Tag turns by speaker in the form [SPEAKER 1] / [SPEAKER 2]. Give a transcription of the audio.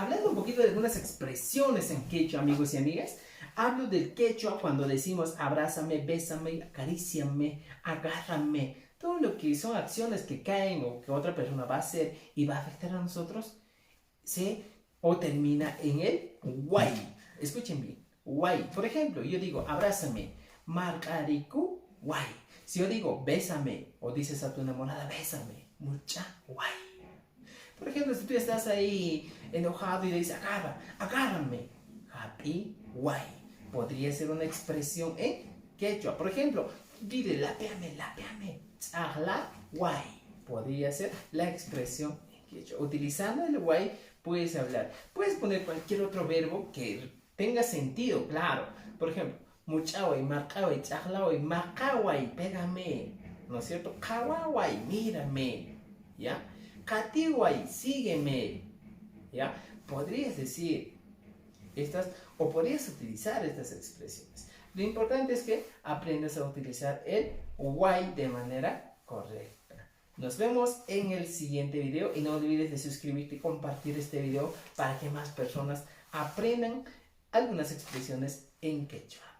[SPEAKER 1] hablando un poquito de algunas expresiones en quechua, amigos y amigas. Hablo del quechua cuando decimos abrázame, bésame, acaríciame, agárrame. Todo lo que son acciones que caen o que otra persona va a hacer y va a afectar a nosotros, se o termina en el guay. Escuchen bien, guay. Por ejemplo, yo digo abrázame, marcaricu, guay. Si yo digo bésame o dices a tu enamorada bésame, mucha guay. Por ejemplo, si tú estás ahí enojado y le dices agárrame, happy guay. Podría ser una expresión en quechua. Por ejemplo, dile lápeame, tzahla guay. Podría ser la expresión en quechua. Utilizando el guay puedes hablar. Puedes poner cualquier otro verbo que tenga sentido, claro. Por ejemplo, muchaway, marcaway, tzahla macaway, pégame. ¿No es cierto? Kawaway, mírame. ¿Ya? Katiway, sígueme. ¿Ya? Podrías decir estas o podrías utilizar estas expresiones. Lo importante es que aprendas a utilizar el guay de manera correcta. Nos vemos en el siguiente video y no olvides de suscribirte y compartir este video para que más personas aprendan algunas expresiones en quechua.